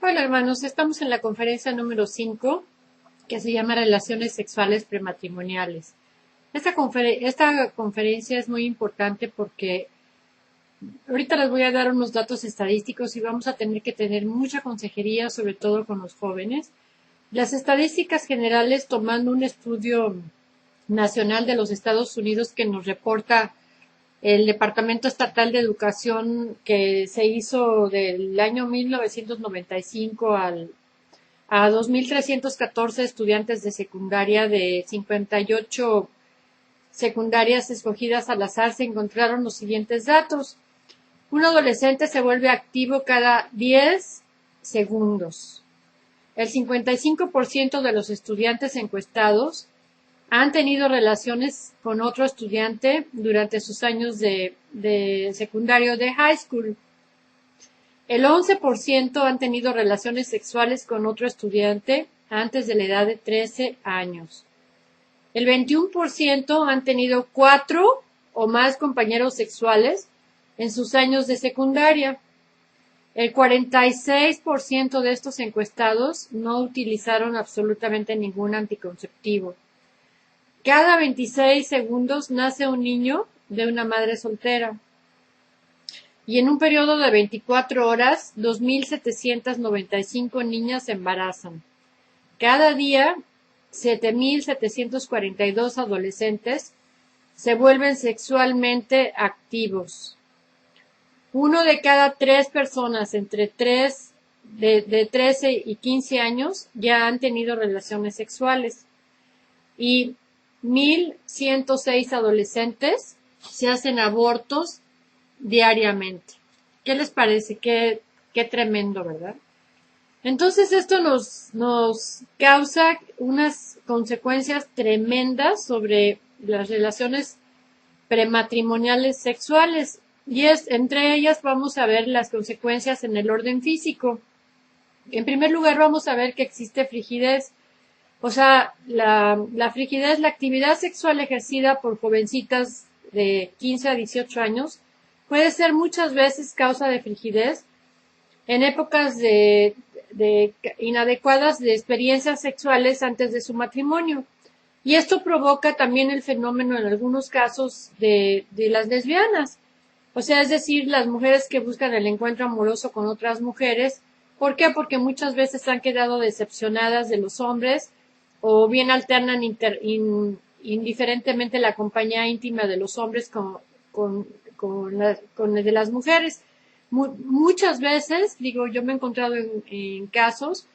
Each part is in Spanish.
Hola hermanos, estamos en la conferencia número 5 que se llama Relaciones Sexuales Prematrimoniales. Esta conferencia es muy importante porque ahorita les voy a dar unos datos estadísticos y vamos a tener que tener mucha consejería, sobre todo con los jóvenes. Las estadísticas generales, tomando un estudio nacional de los Estados Unidos que nos reporta el Departamento Estatal de Educación, que se hizo del año 1995 a 2.314 estudiantes de secundaria de 58 secundarias escogidas al azar, se encontraron los siguientes datos. Un adolescente se vuelve activo cada 10 segundos. El 55% de los estudiantes encuestados han tenido relaciones con otro estudiante durante sus años de secundario de high school. El 11% han tenido relaciones sexuales con otro estudiante antes de la edad de 13 años. El 21% han tenido 4 o más compañeros sexuales en sus años de secundaria. El 46% de estos encuestados no utilizaron absolutamente ningún anticonceptivo. Cada 26 segundos nace un niño de una madre soltera. Y en un periodo de 24 horas, 2.795 niñas se embarazan. Cada día, 7.742 adolescentes se vuelven sexualmente activos. Uno de cada 3 personas entre de 13 y 15 años ya han tenido relaciones sexuales. Y 1.106 adolescentes se hacen abortos diariamente. ¿Qué les parece? Qué tremendo, ¿verdad? Entonces esto nos causa unas consecuencias tremendas sobre las relaciones prematrimoniales sexuales, y entre ellas vamos a ver las consecuencias en el orden físico. En primer lugar, vamos a ver que existe frigidez. O sea, la frigidez, la actividad sexual ejercida por jovencitas de 15 a 18 años puede ser muchas veces causa de frigidez en épocas de inadecuadas de experiencias sexuales antes de su matrimonio. Y esto provoca también el fenómeno en algunos casos de las lesbianas. O sea, es decir, las mujeres que buscan el encuentro amoroso con otras mujeres. ¿Por qué? Porque muchas veces han quedado decepcionadas de los hombres o bien alternan indiferentemente la compañía íntima de los hombres con el de las mujeres. Muchas veces, digo, yo me he encontrado en casos,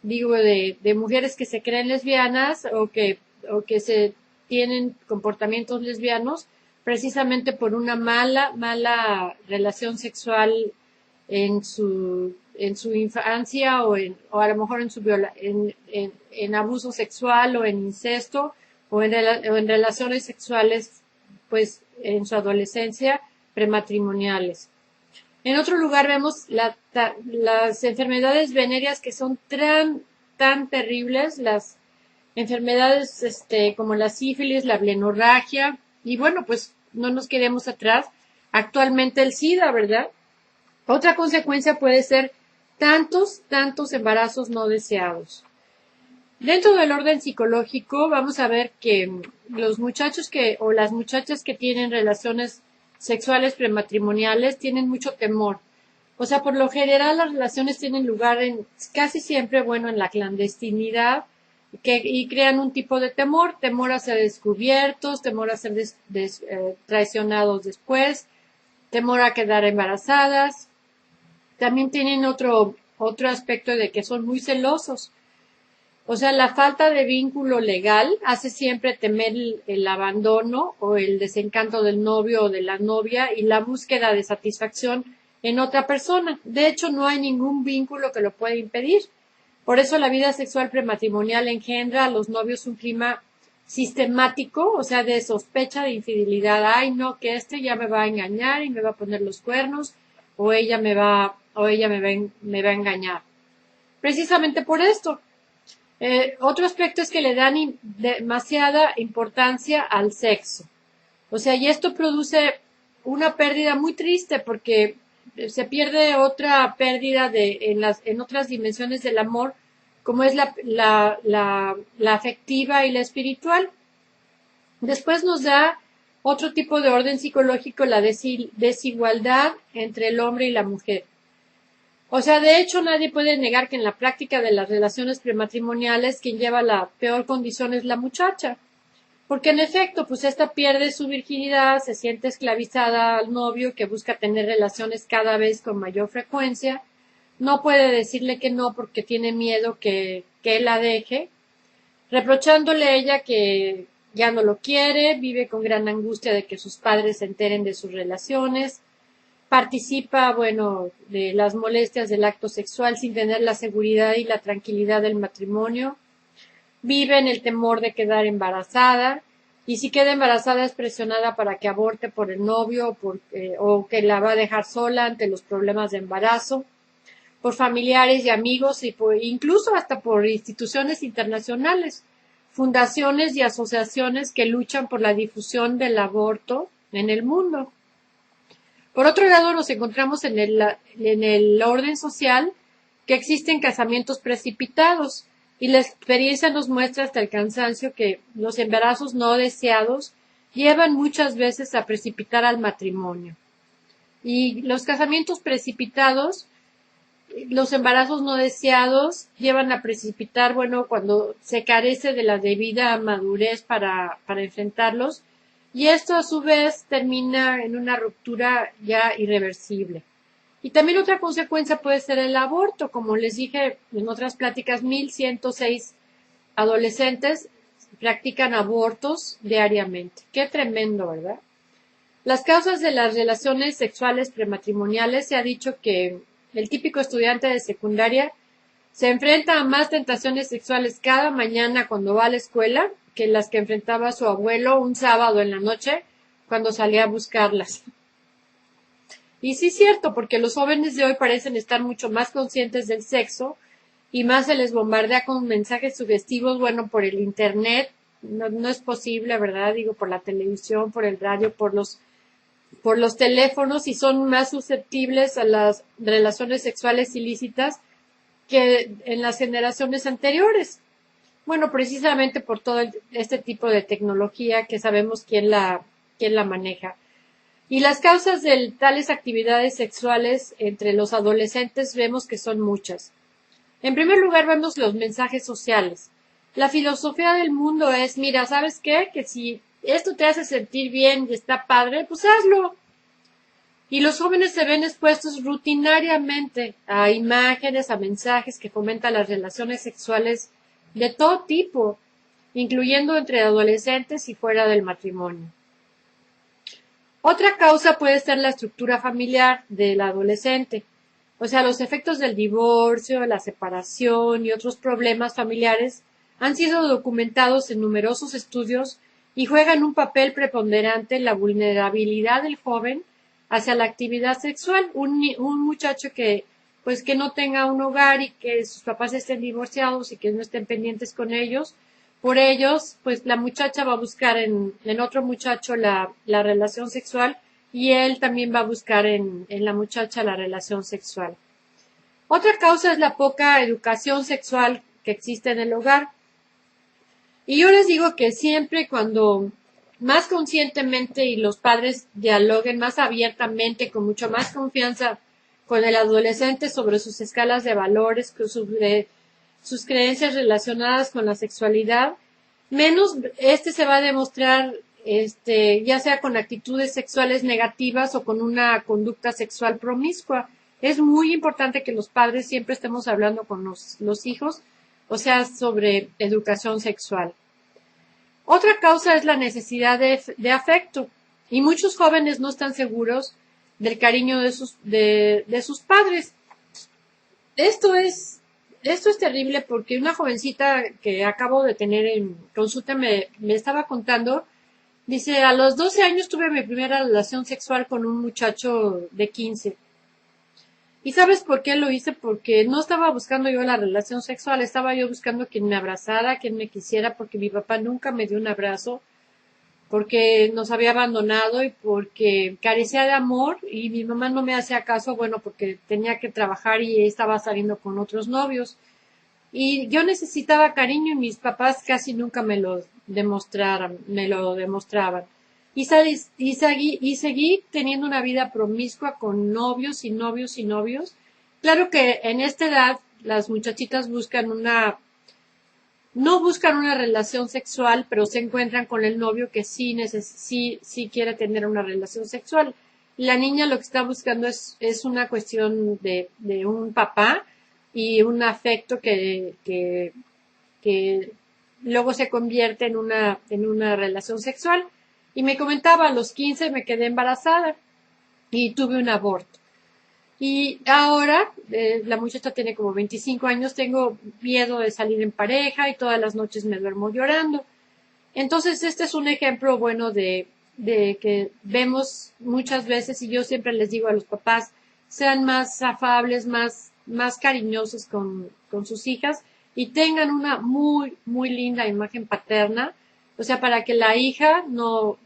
digo, de mujeres que se creen lesbianas o que se tienen comportamientos lesbianos precisamente por una mala relación sexual en su infancia o a lo mejor en abuso sexual o en incesto o en relaciones sexuales pues en su adolescencia prematrimoniales. En otro lugar vemos las enfermedades venéreas que son tan terribles, las enfermedades como la sífilis, la blenorragia, y bueno, pues no nos quedemos atrás. Actualmente el SIDA, ¿verdad? Otra consecuencia puede ser tantos embarazos no deseados. Dentro del orden psicológico vamos a ver que los muchachos o las muchachas que tienen relaciones sexuales prematrimoniales tienen mucho temor. O sea, por lo general las relaciones tienen lugar casi siempre, en la clandestinidad y crean un tipo de temor a ser descubiertos, temor a ser traicionados después, temor a quedar embarazadas. También tienen otro aspecto de que son muy celosos. O sea, la falta de vínculo legal hace siempre temer el abandono o el desencanto del novio o de la novia y la búsqueda de satisfacción en otra persona. De hecho, no hay ningún vínculo que lo pueda impedir. Por eso la vida sexual prematrimonial engendra a los novios un clima sistemático, o sea, de sospecha de infidelidad. Ay, no, que ya me va a engañar y me va a poner los cuernos, o ella me va a engañar. Precisamente por esto. Otro aspecto es que le dan demasiada importancia al sexo. O sea, y esto produce una pérdida muy triste porque se pierde otra pérdida en otras dimensiones del amor, como es la afectiva y la espiritual. Después nos da otro tipo de orden psicológico, la desigualdad entre el hombre y la mujer. O sea, de hecho, nadie puede negar que en la práctica de las relaciones prematrimoniales quien lleva la peor condición es la muchacha. Porque en efecto, pues esta pierde su virginidad, se siente esclavizada al novio que busca tener relaciones cada vez con mayor frecuencia, no puede decirle que no porque tiene miedo que él la deje, reprochándole a ella que ya no lo quiere, vive con gran angustia de que sus padres se enteren de sus relaciones, participa, bueno, de las molestias del acto sexual sin tener la seguridad y la tranquilidad del matrimonio, vive en el temor de quedar embarazada, y si queda embarazada es presionada para que aborte por el novio o que la va a dejar sola ante los problemas de embarazo, por familiares y amigos y incluso hasta por instituciones internacionales, fundaciones y asociaciones que luchan por la difusión del aborto en el mundo. Por otro lado, nos encontramos en el orden social que existen casamientos precipitados y la experiencia nos muestra hasta el cansancio que los embarazos no deseados llevan muchas veces a precipitar al matrimonio. Y los casamientos precipitados, los embarazos no deseados llevan a precipitar, bueno, cuando se carece de la debida madurez para enfrentarlos, y esto a su vez termina en una ruptura ya irreversible. Y también otra consecuencia puede ser el aborto. Como les dije en otras pláticas, 1,106 adolescentes practican abortos diariamente. Qué tremendo, ¿verdad? Las causas de las relaciones sexuales prematrimoniales, se ha dicho que el típico estudiante de secundaria se enfrenta a más tentaciones sexuales cada mañana cuando va a la escuela que las que enfrentaba su abuelo un sábado en la noche cuando salía a buscarlas. Y sí es cierto, porque los jóvenes de hoy parecen estar mucho más conscientes del sexo y más se les bombardea con mensajes sugestivos, bueno, por el internet, no es posible, ¿verdad? Digo, por la televisión, por el radio, por los teléfonos, y son más susceptibles a las relaciones sexuales ilícitas que en las generaciones anteriores. Bueno, precisamente por todo este tipo de tecnología que sabemos quién la maneja. Y las causas de tales actividades sexuales entre los adolescentes vemos que son muchas. En primer lugar, vemos los mensajes sociales. La filosofía del mundo es, mira, ¿sabes qué? Que si esto te hace sentir bien y está padre, pues hazlo. Y los jóvenes se ven expuestos rutinariamente a imágenes, a mensajes que fomentan las relaciones sexuales de todo tipo, incluyendo entre adolescentes y fuera del matrimonio. Otra causa puede ser la estructura familiar del adolescente, o sea, los efectos del divorcio, la separación y otros problemas familiares han sido documentados en numerosos estudios y juegan un papel preponderante en la vulnerabilidad del joven hacia la actividad sexual. Un muchacho que no tenga un hogar y que sus papás estén divorciados y que no estén pendientes con ellos, por ellos, pues la muchacha va a buscar en otro muchacho la relación sexual y él también va a buscar en la muchacha la relación sexual. Otra causa es la poca educación sexual que existe en el hogar. Y yo les digo que siempre cuando más conscientemente y los padres dialoguen más abiertamente, con mucho más confianza con el adolescente sobre sus escalas de valores, sus creencias relacionadas con la sexualidad, menos se va a demostrar ya sea con actitudes sexuales negativas o con una conducta sexual promiscua. Es muy importante que los padres siempre estemos hablando con los hijos, o sea, sobre educación sexual. Otra causa es la necesidad de afecto, y muchos jóvenes no están seguros del cariño de sus padres. Esto es terrible porque una jovencita que acabo de tener en consulta me estaba contando, dice, a los 12 años tuve mi primera relación sexual con un muchacho de 15. ¿Y sabes por qué lo hice? Porque no estaba buscando yo la relación sexual, estaba yo buscando quien me abrazara, quien me quisiera, porque mi papá nunca me dio un abrazo. porque nos había abandonado y porque carecía de amor y mi mamá no me hacía caso, bueno, porque tenía que trabajar y estaba saliendo con otros novios. Y yo necesitaba cariño y mis papás casi nunca me lo demostraban. Y seguí teniendo una vida promiscua con novios y novios y novios. Claro que en esta edad las muchachitas no buscan una relación sexual, pero se encuentran con el novio que sí quiere tener una relación sexual. La niña lo que está buscando es una cuestión de un papá y un afecto que luego se convierte en una relación sexual. Y me comentaba, a los 15 me quedé embarazada y tuve un aborto. Y ahora, la muchacha tiene como 25 años, tengo miedo de salir en pareja y todas las noches me duermo llorando. Entonces, este es un ejemplo bueno de que vemos muchas veces y yo siempre les digo a los papás, sean más afables, más cariñosos con sus hijas y tengan una muy, muy linda imagen paterna, o sea, para que la hija no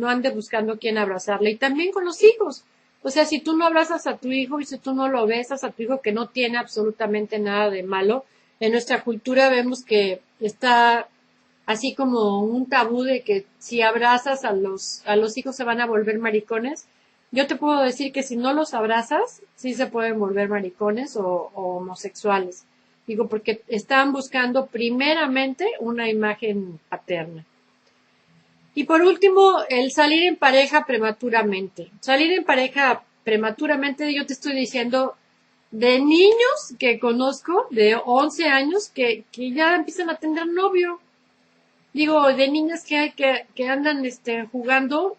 ande buscando quién abrazarle. Y también con los hijos. O sea, si tú no abrazas a tu hijo y si tú no lo besas a tu hijo, que no tiene absolutamente nada de malo, en nuestra cultura vemos que está así como un tabú de que si abrazas a los hijos se van a volver maricones. Yo te puedo decir que si no los abrazas, sí se pueden volver maricones o homosexuales. Digo, porque están buscando primeramente una imagen paterna. Y por último, el salir en pareja prematuramente. Salir en pareja prematuramente, yo te estoy diciendo, de niños que conozco, de 11 años, que ya empiezan a tener novio. Digo, de niñas que andan jugando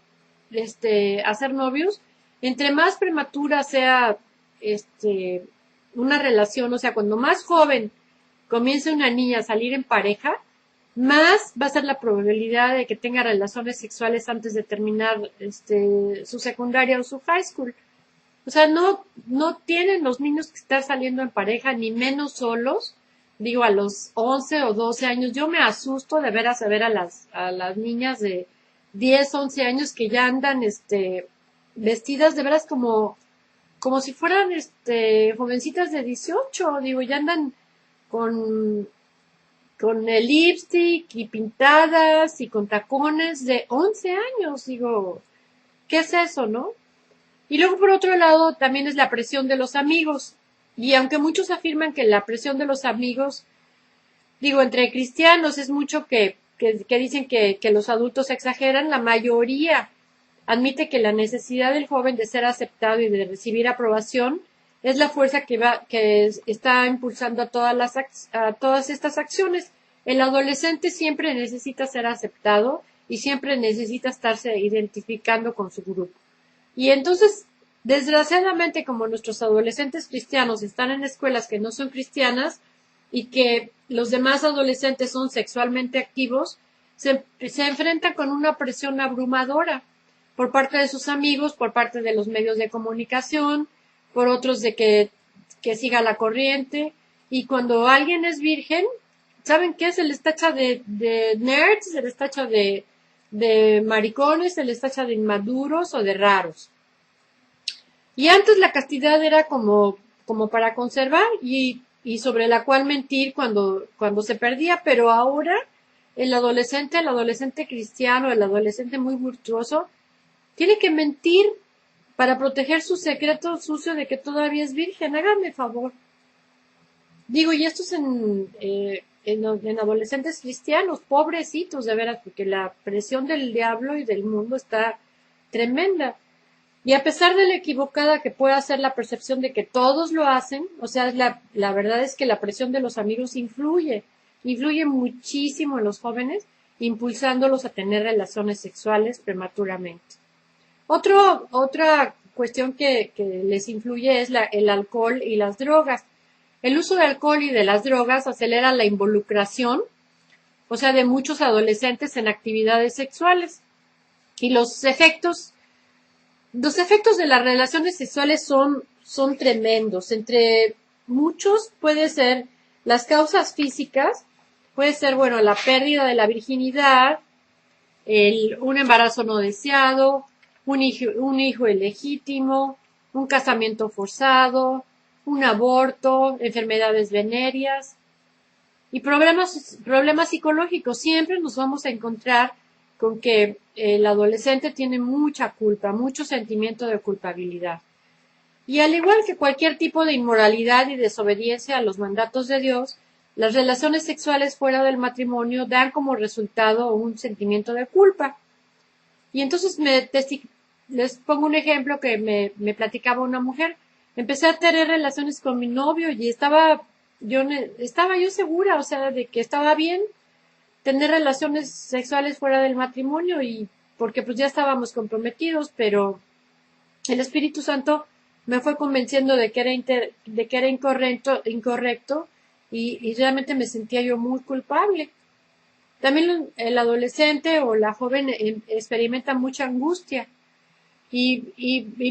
a ser novios. Entre más prematura sea este, una relación, o sea, cuando más joven comience una niña a salir en pareja, más va a ser la probabilidad de que tenga relaciones sexuales antes de terminar su secundaria o su high school. O sea, no tienen los niños que estar saliendo en pareja, ni menos solos. Digo, a los 11 o 12 años, yo me asusto de veras a ver a las niñas de 10 11 años que ya andan, vestidas de veras como si fueran, jovencitas de 18. Digo, ya andan con, con el lipstick y pintadas y con tacones de 11 años. Digo, ¿qué es eso, no? Y luego, por otro lado, también es la presión de los amigos. Y aunque muchos afirman que la presión de los amigos, digo, entre cristianos es mucho que dicen que los adultos exageran, la mayoría admite que la necesidad del joven de ser aceptado y de recibir aprobación es la fuerza está impulsando a todas estas acciones. El adolescente siempre necesita ser aceptado y siempre necesita estarse identificando con su grupo. Y entonces, desgraciadamente, como nuestros adolescentes cristianos están en escuelas que no son cristianas y que los demás adolescentes son sexualmente activos, se enfrentan con una presión abrumadora por parte de sus amigos, por parte de los medios de comunicación, por otros de que siga la corriente. Y cuando alguien es virgen, ¿saben qué? Se les tacha de nerds, se les tacha de maricones, se les tacha de inmaduros o de raros. Y antes la castidad era como para conservar y sobre la cual mentir cuando se perdía, pero ahora el adolescente cristiano, el adolescente muy virtuoso, tiene que mentir para proteger su secreto sucio de que todavía es virgen. Háganme favor. Digo, y esto es en adolescentes cristianos, pobrecitos, de veras, porque la presión del diablo y del mundo está tremenda. Y a pesar de lo equivocada que pueda ser la percepción de que todos lo hacen, o sea, la verdad es que la presión de los amigos influye muchísimo en los jóvenes, impulsándolos a tener relaciones sexuales prematuramente. Otra cuestión que les influye es el alcohol y las drogas. El uso de alcohol y de las drogas acelera la involucración, o sea, de muchos adolescentes en actividades sexuales. Y los efectos de las relaciones sexuales son tremendos. Entre muchos puede ser las causas físicas, puede ser, bueno, la pérdida de la virginidad, un embarazo no deseado, un hijo ilegítimo, un casamiento forzado, un aborto, enfermedades venéreas y problemas psicológicos. Siempre nos vamos a encontrar con que el adolescente tiene mucha culpa, mucho sentimiento de culpabilidad. Y al igual que cualquier tipo de inmoralidad y desobediencia a los mandatos de Dios, las relaciones sexuales fuera del matrimonio dan como resultado un sentimiento de culpa. Y entonces les pongo un ejemplo que me platicaba una mujer. Empecé a tener relaciones con mi novio y estaba yo segura, o sea, de que estaba bien tener relaciones sexuales fuera del matrimonio y porque pues ya estábamos comprometidos, pero el Espíritu Santo me fue convenciendo de que era incorrecto y realmente me sentía yo muy culpable. También el adolescente o la joven experimenta mucha angustia y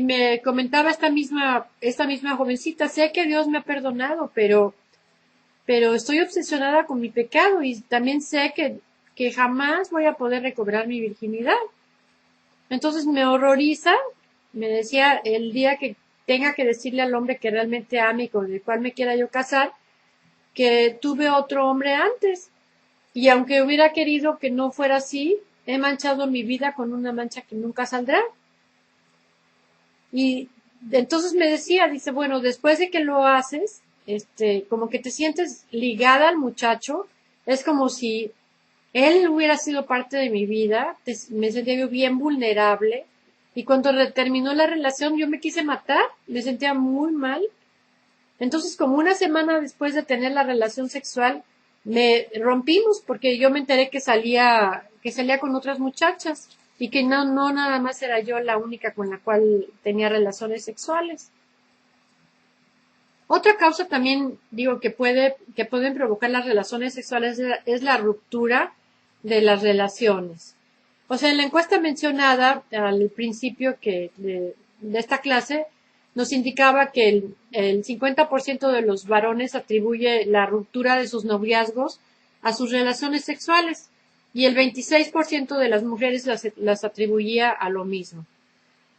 me comentaba esta misma jovencita, sé que Dios me ha perdonado, pero estoy obsesionada con mi pecado y también sé que jamás voy a poder recobrar mi virginidad. Entonces me horroriza, me decía, el día que tenga que decirle al hombre que realmente ame y con el cual me quiera yo casar, que tuve otro hombre antes. Y aunque hubiera querido que no fuera así, he manchado mi vida con una mancha que nunca saldrá. Y entonces me decía, dice, bueno, después de que lo haces, como que te sientes ligada al muchacho, es como si él hubiera sido parte de mi vida, me sentía yo bien vulnerable, y cuando terminó la relación yo me quise matar, me sentía muy mal. Entonces, como una semana después de tener la relación sexual, me rompimos porque yo me enteré que salía con otras muchachas y que no nada más era yo la única con la cual tenía relaciones sexuales. Otra causa también, digo, que pueden provocar las relaciones sexuales es la ruptura de las relaciones. O sea, en la encuesta mencionada al principio de esta clase, nos indicaba que el 50% de los varones atribuye la ruptura de sus noviazgos a sus relaciones sexuales y el 26% de las mujeres las atribuía a lo mismo.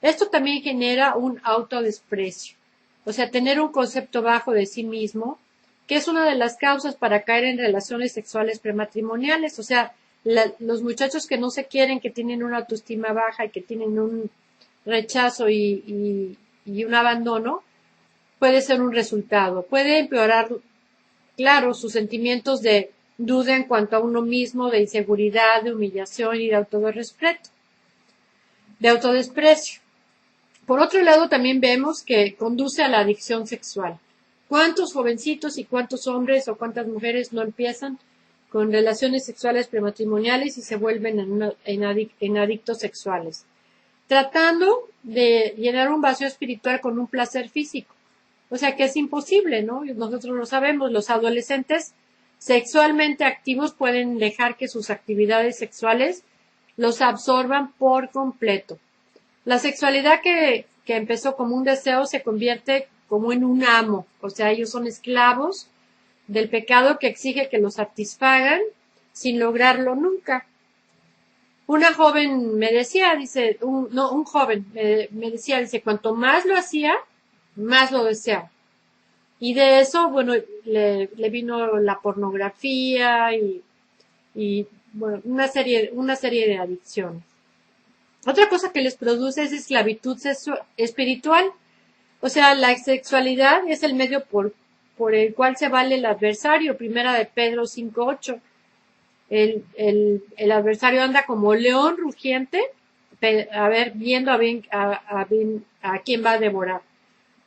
Esto también genera un autodesprecio, o sea, tener un concepto bajo de sí mismo, que es una de las causas para caer en relaciones sexuales prematrimoniales, o sea, los muchachos que no se quieren, que tienen una autoestima baja y que tienen un rechazo y un abandono, puede ser un resultado. Puede empeorar, claro, sus sentimientos de duda en cuanto a uno mismo, de inseguridad, de humillación y de autodesprecio. Por otro lado, también vemos que conduce a la adicción sexual. ¿Cuántos jovencitos y cuántos hombres o cuántas mujeres no empiezan con relaciones sexuales prematrimoniales y se vuelven en adictos sexuales? Tratando de llenar un vacío espiritual con un placer físico. O sea que es imposible, ¿no? Nosotros lo sabemos, los adolescentes sexualmente activos pueden dejar que sus actividades sexuales los absorban por completo. La sexualidad que empezó como un deseo se convierte como en un amo, o sea, ellos son esclavos del pecado que exige que los satisfagan sin lograrlo nunca. Una joven me decía, dice, un joven me decía, dice, cuanto más lo hacía, más lo deseaba. Y de eso, bueno, le vino la pornografía y bueno, una serie de adicciones. Otra cosa que les produce es esclavitud espiritual. O sea, la sexualidad es el medio por el cual se vale el adversario. Primera de Pedro 5:8. El adversario anda como león rugiente, viendo a quién va a devorar.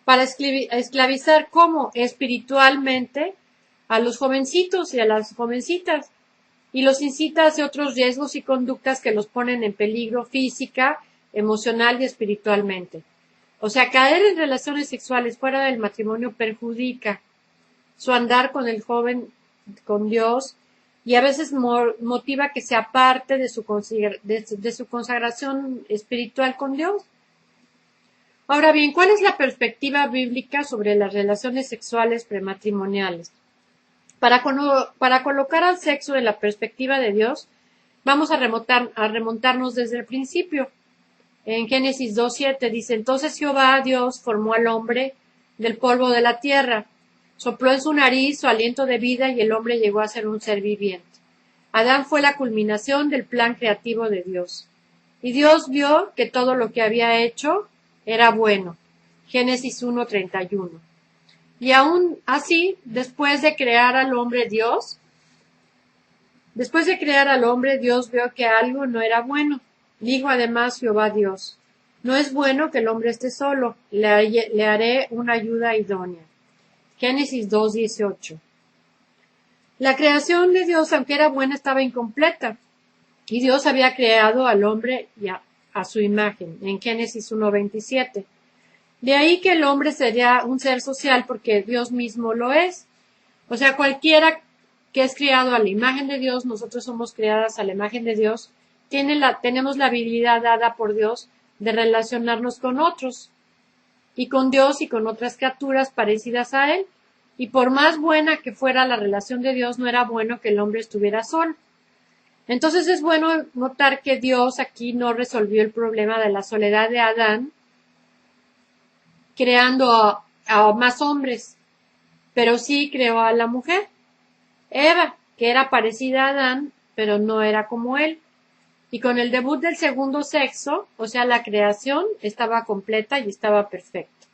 Para esclavizar como espiritualmente a los jovencitos y a las jovencitas y los incita hacia otros riesgos y conductas que los ponen en peligro física, emocional y espiritualmente. O sea, caer en relaciones sexuales fuera del matrimonio perjudica su andar con el joven, con Dios, y a veces motiva que se aparte de su consagración espiritual con Dios. Ahora bien, ¿cuál es la perspectiva bíblica sobre las relaciones sexuales prematrimoniales? Para colocar al sexo en la perspectiva de Dios, Vamos a remontarnos desde el principio. En Génesis 2:7 dice, entonces Jehová Dios formó al hombre del polvo de la tierra, sopló en su nariz su aliento de vida y el hombre llegó a ser un ser viviente. Adán fue la culminación del plan creativo de Dios. Y Dios vio que todo lo que había hecho era bueno. Génesis 1:31. Y aún así, después de crear al hombre, Dios vio que algo no era bueno. Dijo además Jehová Dios, no es bueno que el hombre esté solo, le haré una ayuda idónea. Génesis 2:18. La creación de Dios, aunque era buena, estaba incompleta. Y Dios había creado al hombre a su imagen, en Génesis 1:27. De ahí que el hombre sería un ser social porque Dios mismo lo es. O sea, cualquiera que es criado a la imagen de Dios, nosotros somos creadas a la imagen de Dios, tenemos la habilidad dada por Dios de relacionarnos con otros y con Dios y con otras criaturas parecidas a Él. Y por más buena que fuera la relación de Dios, no era bueno que el hombre estuviera solo. Entonces es bueno notar que Dios aquí no resolvió el problema de la soledad de Adán creando a más hombres, pero sí creó a la mujer, Eva, que era parecida a Adán, pero no era como él. Y con el debut del segundo sexo, o sea, la creación estaba completa y estaba perfecta.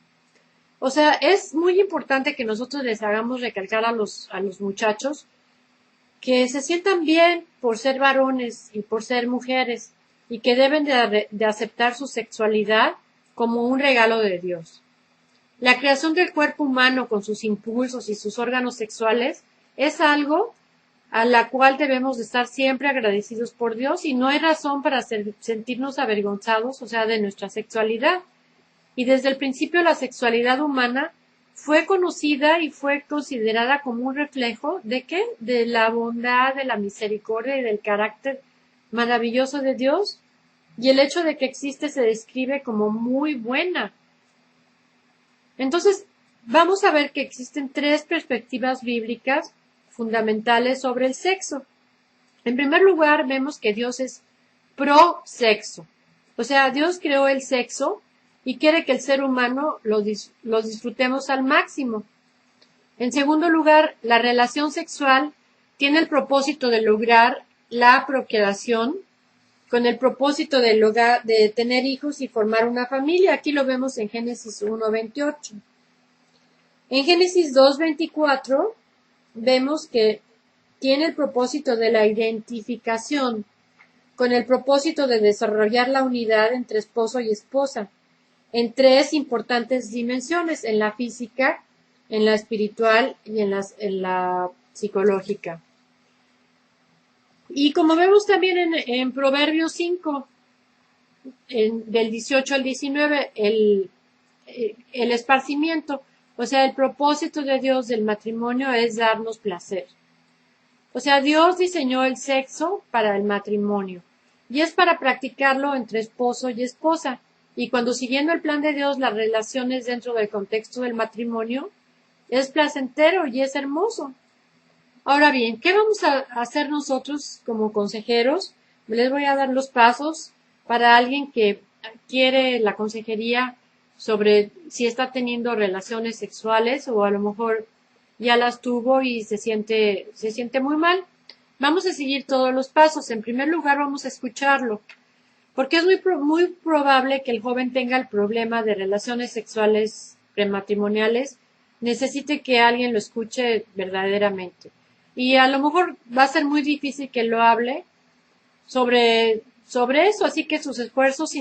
O sea, es muy importante que nosotros les hagamos recalcar a los muchachos que se sientan bien por ser varones y por ser mujeres y que deben de aceptar su sexualidad como un regalo de Dios. La creación del cuerpo humano con sus impulsos y sus órganos sexuales es algo a la cual debemos de estar siempre agradecidos por Dios y no hay razón para sentirnos avergonzados, o sea, de nuestra sexualidad. Y desde el principio la sexualidad humana fue conocida y fue considerada como un reflejo ¿de qué? De la bondad, de la misericordia y del carácter maravilloso de Dios. Y el hecho de que existe se describe como muy buena. Entonces, vamos a ver que existen tres perspectivas bíblicas fundamentales sobre el sexo. En primer lugar, vemos que Dios es pro sexo. O sea, Dios creó el sexo y quiere que el ser humano lo disfrutemos al máximo. En segundo lugar, la relación sexual tiene el propósito de lograr la procreación con el propósito de tener hijos y formar una familia. Aquí lo vemos en Génesis 1:28. En Génesis 2:24 vemos que tiene el propósito de la identificación, con el propósito de desarrollar la unidad entre esposo y esposa, en tres importantes dimensiones, en la física, en la espiritual y en la psicológica. Y como vemos también en Proverbios 5, del 18 al 19, el esparcimiento, o sea, el propósito de Dios del matrimonio es darnos placer. O sea, Dios diseñó el sexo para el matrimonio y es para practicarlo entre esposo y esposa. Y cuando siguiendo el plan de Dios, las relaciones dentro del contexto del matrimonio, es placentero y es hermoso. Ahora bien, ¿qué vamos a hacer nosotros como consejeros? Les voy a dar los pasos para alguien que quiere la consejería sobre si está teniendo relaciones sexuales o a lo mejor ya las tuvo y se siente muy mal. Vamos a seguir todos los pasos. En primer lugar, vamos a escucharlo, porque es muy probable que el joven tenga el problema de relaciones sexuales prematrimoniales, necesite que alguien lo escuche verdaderamente. Y a lo mejor va a ser muy difícil que lo hable sobre eso, así que nuestros esfuerzos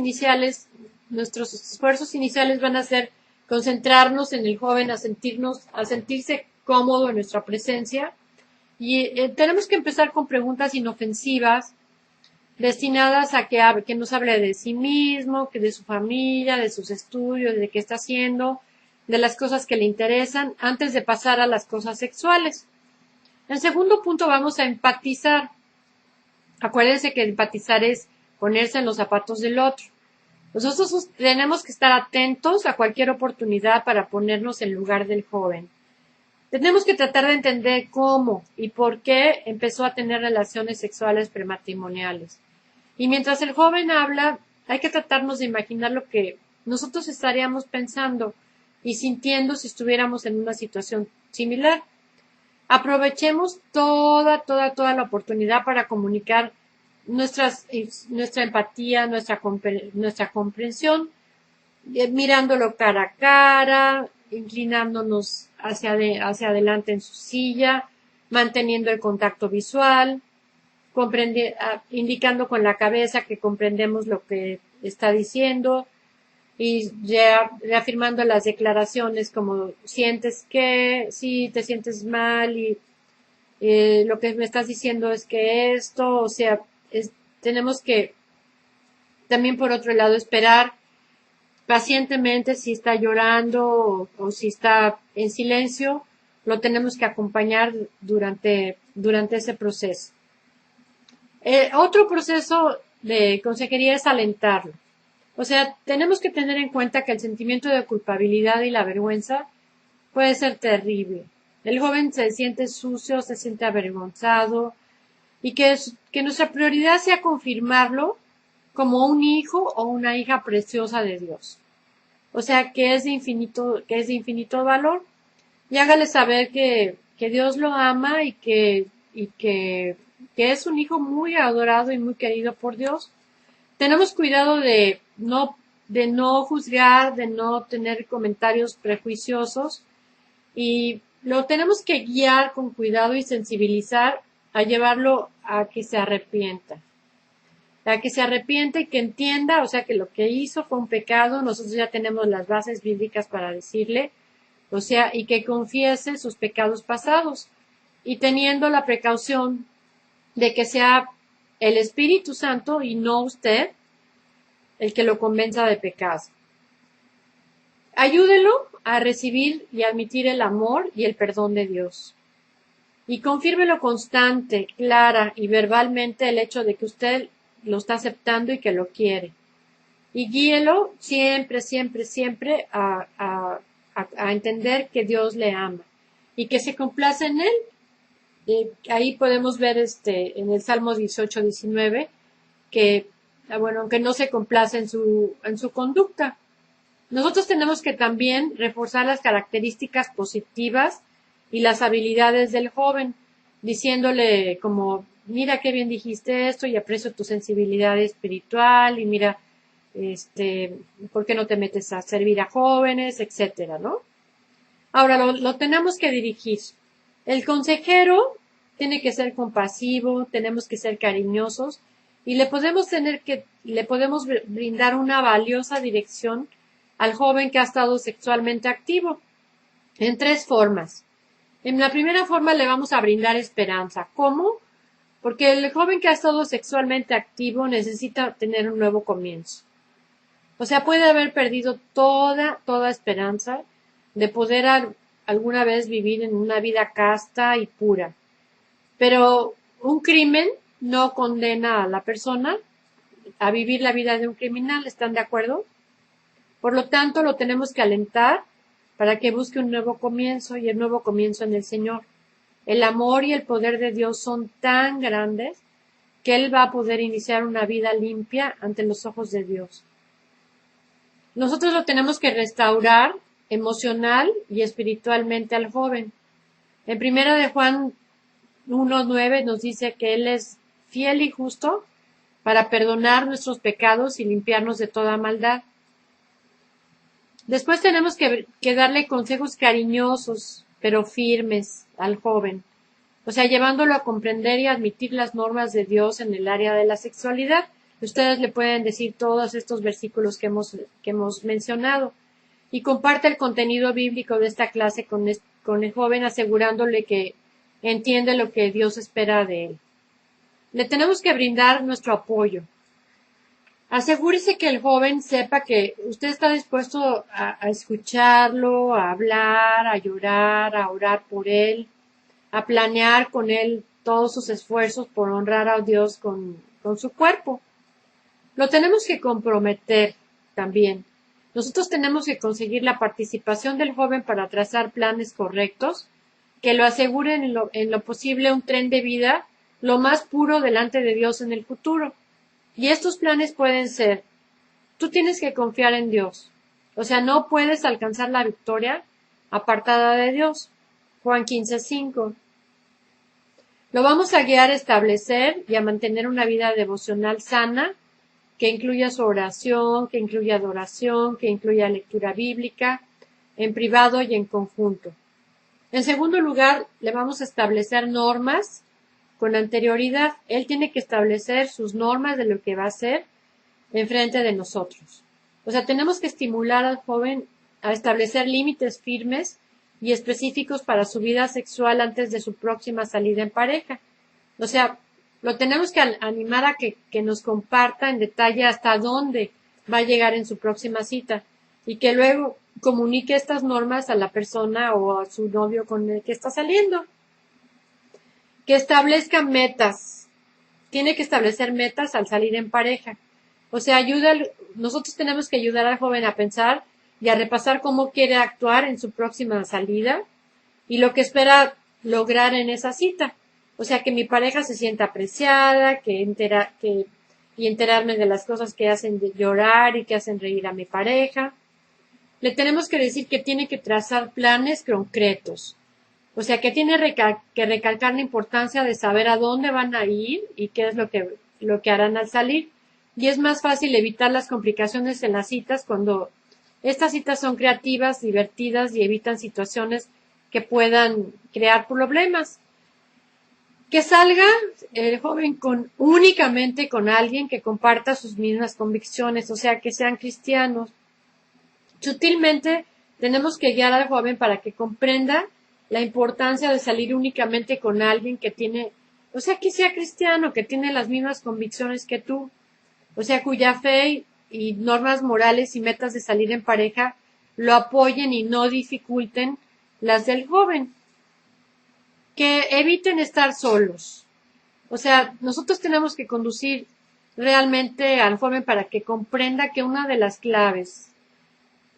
iniciales van a ser concentrarnos en el joven, a sentirse cómodo en nuestra presencia. Y tenemos que empezar con preguntas inofensivas, destinadas a que nos hable de sí mismo, que de su familia, de sus estudios, de qué está haciendo, de las cosas que le interesan, antes de pasar a las cosas sexuales. En segundo punto vamos a empatizar. Acuérdense que empatizar es ponerse en los zapatos del otro. Nosotros tenemos que estar atentos a cualquier oportunidad para ponernos en lugar del joven. Tenemos que tratar de entender cómo y por qué empezó a tener relaciones sexuales prematrimoniales. Y mientras el joven habla, hay que tratarnos de imaginar lo que nosotros estaríamos pensando y sintiendo si estuviéramos en una situación similar. Aprovechemos toda la oportunidad para comunicar nuestra empatía, nuestra comprensión, mirándolo cara a cara, inclinándonos hacia adelante en su silla, manteniendo el contacto visual, indicando con la cabeza que comprendemos lo que está diciendo y reafirmando las declaraciones como sientes que, sí, te sientes mal y lo que me estás diciendo es que esto, o sea, tenemos que también por otro lado esperar pacientemente si está llorando o si está en silencio, lo tenemos que acompañar durante ese proceso. Otro proceso de consejería es alentarlo. O sea, tenemos que tener en cuenta que el sentimiento de culpabilidad y la vergüenza puede ser terrible. El joven se siente sucio, se siente avergonzado y que nuestra prioridad sea confirmarlo como un hijo o una hija preciosa de Dios. O sea, que es de infinito valor y hágale saber que Dios lo ama que es un hijo muy adorado y muy querido por Dios. Tenemos cuidado de no juzgar, de no tener comentarios prejuiciosos y lo tenemos que guiar con cuidado y sensibilizar a llevarlo a que se arrepienta. A que se arrepienta y que entienda, o sea, que lo que hizo fue un pecado, nosotros ya tenemos las bases bíblicas para decirle, o sea, y que confiese sus pecados pasados y teniendo la precaución de que sea el Espíritu Santo y no usted el que lo convenza de pecado. Ayúdelo a recibir y admitir el amor y el perdón de Dios. Y confírmelo constante, clara y verbalmente el hecho de que usted lo está aceptando y que lo quiere. Y guíelo siempre a entender que Dios le ama y que se complace en él. Ahí podemos ver en el Salmo 18-19 que, bueno, aunque no se complace en su conducta. Nosotros tenemos que también reforzar las características positivas y las habilidades del joven, diciéndole como, mira qué bien dijiste esto y aprecio tu sensibilidad espiritual y mira, ¿por qué no te metes a servir a jóvenes, etcétera, ¿no? Ahora lo tenemos que dirigir. El consejero tiene que ser compasivo, tenemos que ser cariñosos y le podemos brindar una valiosa dirección al joven que ha estado sexualmente activo en 3 formas. En la primera forma le vamos a brindar esperanza. ¿Cómo? Porque el joven que ha estado sexualmente activo necesita tener un nuevo comienzo. O sea, puede haber perdido toda esperanza de poder alguna vez vivir en una vida casta y pura. Pero un crimen no condena a la persona a vivir la vida de un criminal, ¿están de acuerdo? Por lo tanto, lo tenemos que alentar para que busque un nuevo comienzo y el nuevo comienzo en el Señor. El amor y el poder de Dios son tan grandes que Él va a poder iniciar una vida limpia ante los ojos de Dios. Nosotros lo tenemos que restaurar emocional y espiritualmente al joven. En 1 de Juan 1:9 nos dice que Él es fiel y justo para perdonar nuestros pecados y limpiarnos de toda maldad. Después tenemos que darle consejos cariñosos, pero firmes al joven. O sea, llevándolo a comprender y admitir las normas de Dios en el área de la sexualidad. Ustedes le pueden decir todos estos versículos que hemos mencionado. Y comparte el contenido bíblico de esta clase con el joven, asegurándole que entiende lo que Dios espera de él. Le tenemos que brindar nuestro apoyo. Asegúrese que el joven sepa que usted está dispuesto a escucharlo, a hablar, a llorar, a orar por él, a planear con él todos sus esfuerzos por honrar a Dios con su cuerpo. Lo tenemos que comprometer también. Nosotros tenemos que conseguir la participación del joven para trazar planes correctos que lo aseguren en lo posible un tren de vida lo más puro delante de Dios en el futuro. Y estos planes pueden ser, tú tienes que confiar en Dios. O sea, no puedes alcanzar la victoria apartada de Dios. Juan 15:5. Lo vamos a guiar a establecer y a mantener una vida devocional sana, que incluya su oración, que incluya adoración, que incluya lectura bíblica, en privado y en conjunto. En segundo lugar, le vamos a establecer normas con anterioridad. Él tiene que establecer sus normas de lo que va a hacer enfrente de nosotros. O sea, tenemos que estimular al joven a establecer límites firmes y específicos para su vida sexual antes de su próxima salida en pareja. O sea, lo tenemos que animar a que nos comparta en detalle hasta dónde va a llegar en su próxima cita y que luego comunique estas normas a la persona o a su novio con el que está saliendo. Que establezca metas. Tiene que establecer metas al salir en pareja. O sea, nosotros tenemos que ayudar al joven a pensar y a repasar cómo quiere actuar en su próxima salida y lo que espera lograr en esa cita. O sea, que mi pareja se sienta apreciada, y enterarme de las cosas que hacen llorar y que hacen reír a mi pareja. Le tenemos que decir que tiene que trazar planes concretos. O sea, que tiene que recalcar la importancia de saber a dónde van a ir y qué es lo que harán al salir. Y es más fácil evitar las complicaciones en las citas cuando estas citas son creativas, divertidas y evitan situaciones que puedan crear problemas. Que salga el joven únicamente con alguien que comparta sus mismas convicciones, o sea, que sean cristianos. Sutilmente tenemos que guiar al joven para que comprenda la importancia de salir únicamente con alguien que tiene, o sea, que sea cristiano, que tiene las mismas convicciones que tú, o sea, cuya fe y normas morales y metas de salir en pareja lo apoyen y no dificulten las del joven. Que eviten estar solos. O sea, nosotros tenemos que conducir realmente al joven para que comprenda que una de las claves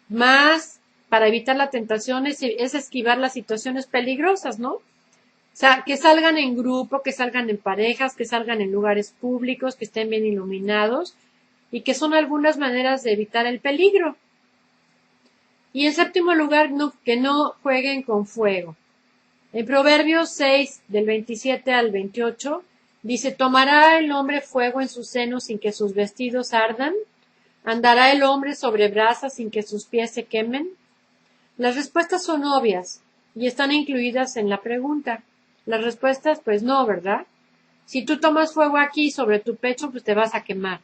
más para evitar la tentación es esquivar las situaciones peligrosas, ¿no? O sea, que salgan en grupo, que salgan en parejas, que salgan en lugares públicos, que estén bien iluminados y que son algunas maneras de evitar el peligro. Y en séptimo lugar, que no jueguen con fuego. En Proverbios 6, del 27 al 28, dice, ¿tomará el hombre fuego en su seno sin que sus vestidos ardan? ¿Andará el hombre sobre brasas sin que sus pies se quemen? Las respuestas son obvias y están incluidas en la pregunta. Las respuestas, pues no, ¿verdad? Si tú tomas fuego aquí sobre tu pecho, pues te vas a quemar.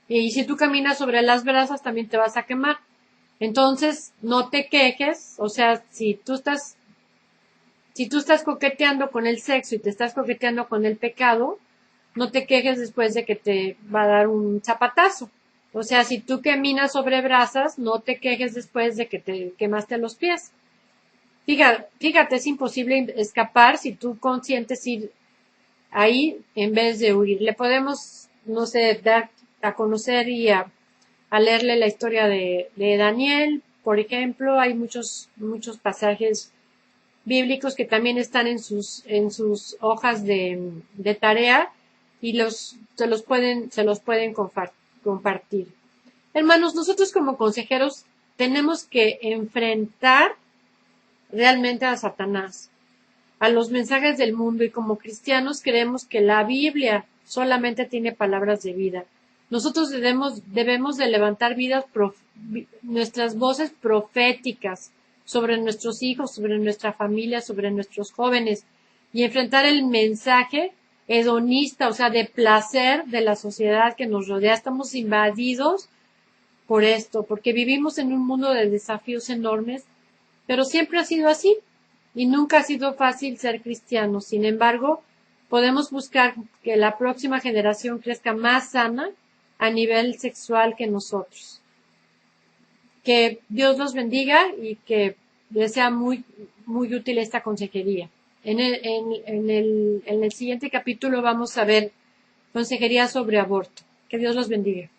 Y si tú caminas sobre las brasas, también te vas a quemar. Entonces, no te quejes, o sea, si tú estás coqueteando con el sexo y te estás coqueteando con el pecado, no te quejes después de que te va a dar un zapatazo. O sea, si tú caminas sobre brasas, no te quejes después de que te quemaste los pies. Fíjate, es imposible escapar si tú consientes ir ahí en vez de huir. Le podemos, no sé, dar a conocer y a leerle la historia de Daniel, por ejemplo. Hay muchos pasajes bíblicos que también están en sus hojas de tarea y se los pueden compartir. Hermanos, nosotros como consejeros tenemos que enfrentar realmente a Satanás, a los mensajes del mundo, y como cristianos creemos que la Biblia solamente tiene palabras de vida. Nosotros debemos de levantar nuestras voces proféticas sobre nuestros hijos, sobre nuestra familia, sobre nuestros jóvenes, y enfrentar el mensaje hedonista, o sea, de placer de la sociedad que nos rodea. Estamos invadidos por esto, porque vivimos en un mundo de desafíos enormes, pero siempre ha sido así y nunca ha sido fácil ser cristiano. Sin embargo, podemos buscar que la próxima generación crezca más sana a nivel sexual que nosotros. Que Dios los bendiga y que les sea muy, muy útil esta consejería. En el siguiente capítulo vamos a ver consejería sobre aborto. Que Dios los bendiga.